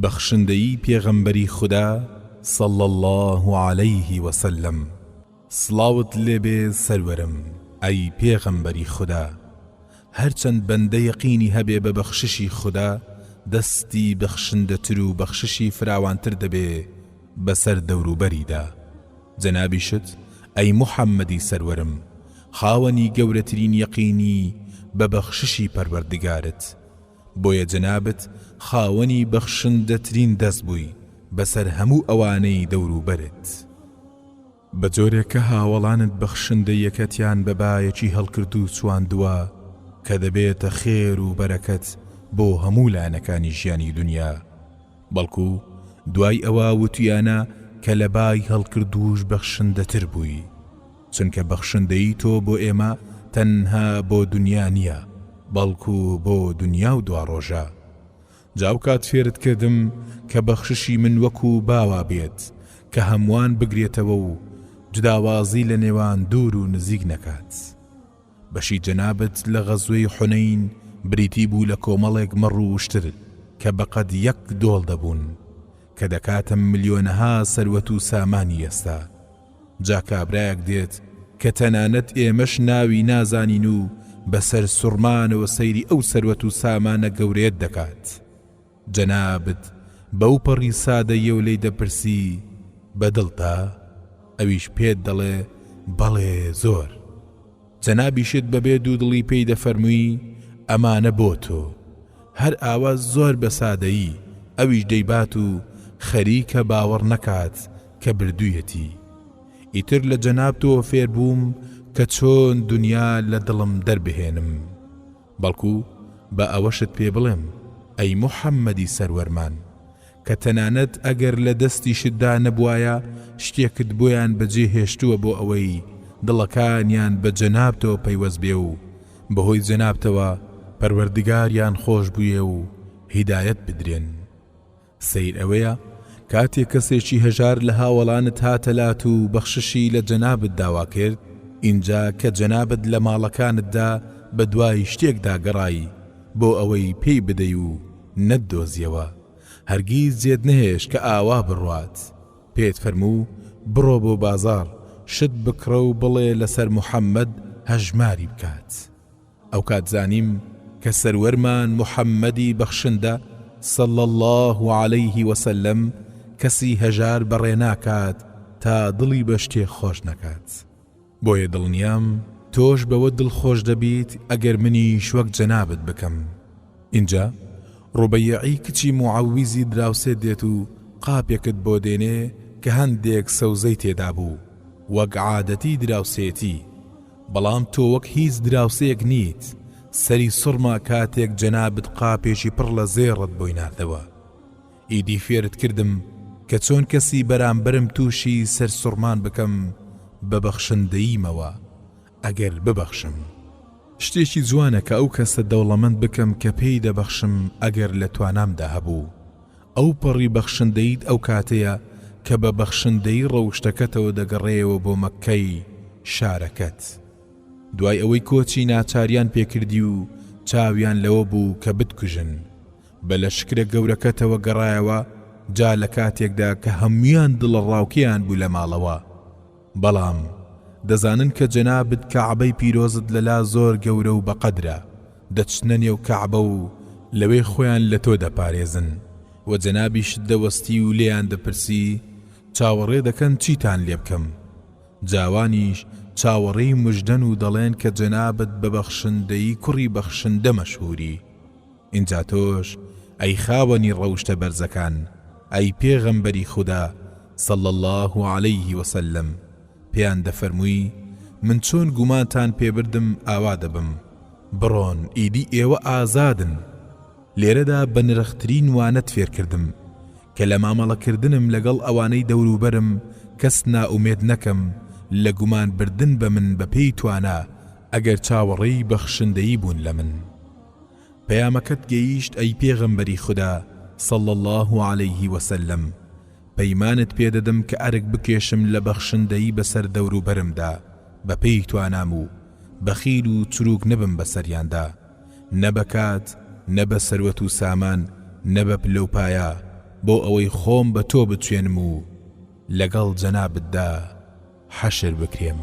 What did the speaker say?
بەخشندەیی پێغەمبەری خوددا صلى الله عليه وسلم. سڵاوت لێبێ سەروەرم ئەی پێغەمبەری خوددا، هەرچەند بەندە یەقینی هەبێ بە بەخششی خوددا، دەستی بەخشندەتر و بەخششی فراوانتر دەبێ بەسەر دەوروبەریدا. جەنابیشت ئەی محەممەدی سەروەرم، خاوەنی گەورەترین یەقینی بە بەخششی پەروەردگارت، بۆیە جەنابت خاوەنی بەخشندەترین دەست بووی بەسەر هەموو ئەوانەی دەوروبەرت. بە جۆرێک کە هاوڵانت بەخشندە یەکەتیان بە بایەکی هەڵکرد و چواندووە کە دەبێتە خێر و بەرەکەت بۆ هەموو لایەنەکانی ژیانی دنیا، بەڵکو دوای ئەوە وتیانە کە لە بای هەڵکردوش بەخشندەتر بووی، چونکە بەخشندەی تۆ بۆ ئێمە تەنها بۆ دنیا نییە، بەڵکو بۆ دنیا و دوا ڕۆژە. جاو کات فێرت کردم کە بەخششی من وەکو باوا بێت کە هەمووان بگرێتەوە و جداوازی لە نێوان دوور و نزیک نەکات. بەشی جەنابەت لە غەزوەی حونەین بریتی بوو لە کۆمەڵێک مەڕ و وشتر کە بەقەد یەک دۆڵ دەبوون کە دەکاتە ملیۆنەها سەروەت و سامانی ئێستا. جا کابرایەک دێت کە تەنانەت ئێمەش ناوی نازانین و بەسەر سوڕمانەوە سەیری ئەو سەروەت و سامانە گەورەیەت دەکات. جەنابت بەو پەڕی سادەیە و لێی دەپرسی بەدڵتا؟ ئەویش پێت دەڵێ بەڵێ زۆر. جەنابیشت بەبێ دوو دڵی پێی دەفەرمووی ئەمانە بۆ تۆ. هەر ئاوا زۆر بە سادەیی ئەویش دەیبات و خەریکە باوەڕ نەکات کە بردوویەتی. ئیتر لە جەناب تۆ فێر بووم کە چۆن دنیا لە دڵم دەربهێنم، بەڵکو بە ئەوەشت پێ بڵێم ئەی محەممەدی سەروەرمان کە تەنانەت ئەگەر لە دەستی شتدا نەبوایە شتێکت بۆیان بەجێ هێشتووە بۆ ئەوەی دڵەکانیان بە جەنابتەوە پەیوەست بێ و بەهۆی جەنابتەوە پەروەردگاریان خۆش بوویە و هیدایەت بدرێن. سەیر ئەوەیە کاتێک کەسێکی هەژار لە هاوڵانت هاتەلات و بەخششی لە جەنابت داوا کرد، اینجا کە جەنابت لە ماڵەکانتدا بە دوای شتێکدا گەڕایی بۆ ئەوەی پێی بدەی و نەتدۆزیەوە، هەرگیز جێت نەهێش کە ئاوا بڕوات. پێت فەرموو بڕۆ بۆ بازار شت بکڕە و بڵێ لەسەر محەممەد هەژماری بکات. ئەو کات زانیم کە سەروەرمان محەممەدی بەخشندە صلى الله عليه وسلم کەسی هەژار بەڕێ ناکات تا دڵی بە شتێ خۆش نەکات. بۆیە دڵنیام تۆش بەوە دڵخۆش دەبیت ئەگەر منیش وەک جەنابت بکەم. اینجا ڕوبەیعی کچی معەویزی دراوسێت دێت و قاپێکت بۆ دێنێ کە هەندێک سەوزەی تێدا بوو وەک عادەتی دراوسێتی، بەڵام تۆ وەک هیچ دراوسەیەک نیت، سەری سوڕما کاتێک جەنابت قاپێکی پڕ لە زێڕت بۆی ناردەوە. ئیدی فێرت کردم کە چۆن کەسی بەرامبەرم تووشی سەر سوڕمان بکەم بە بەخشندەییمەوە ئەگەر ببەخشم. شتێکی جوانە کە ئەو کەسە دەوڵەمەند بکەم کە پێی دەبەخشم ئەگەر لە توانامدا هەبوو. ئەو پەڕی بەخشندەیت ئەو کاتەیە کە بە بەخشندەی ڕەوشتەکەتەوە دەگەڕێەوە بۆ مەککەی شارەکەت. دوای ئەوەی کۆچی ناچاریان پێکردی و چاویان لەوە بوو کە بتکوژن، بە لەشکرە گەورەکەتەوە گەڕایەوە، جا لە کاتێکدا کە هەمویان دڵە ڕاوکیان بوو لە ماڵەوە. بەڵام دەزانن کە جەنابت کەعبەی پیرۆزت لەلا زۆر گەورە و بەقەدرە، دەچنە نێو کەعبە و لەوێ خۆیان لە تۆ دەپارێزن و جەنابیش دەوەستی و لێیان دەپرسی چاوەڕێ دەکەن چیتان لێ بکەم. جاوانیش چاوەڕێی مژدەن و دەڵێن کە جەنابت بە بەخشندەی کوڕی بەخشندە مەشهوری. اینجا تۆش ئەی خاوەنی ڕەوشتە بەرزەکان، ئەی پێغەمبەری خوددا صلى الله عليه وسلم پێیان دەفەرمووی من چۆن گومانتان پێبردم ئاوا دەبم، بڕۆن ئیدی ئێوە ئازادن. لێرەدا بە نرخترین وانەت فێر کردم کە لە مامەڵەکردنم لەگەڵ ئەوانەی دەوروبەرم کەس نائومێد نەکەم لە گومان بردن بە من بە پێی توانە ئەگەر چاوەڕێی بەخشندەیی بوون لە من. پەیامەکەت گەیشت ئەی پێغەمبەری خوددا صلى الله عليه وسلم، پەیمانت پێدەدەم کە ئەرک بکێشم لە بەخشندەیی بەسەر دەوروبەرمدا بە پێی توانام و بەخیل و چروک نەبم بەسەریاندا، نە بە کات، نە بە سەروەت و سامان، نە بە پلە و پایە، بۆ ئەوەی خۆم بە تۆ بتوێنم و لەگەڵ جەنابتدا حەشر بکرێم.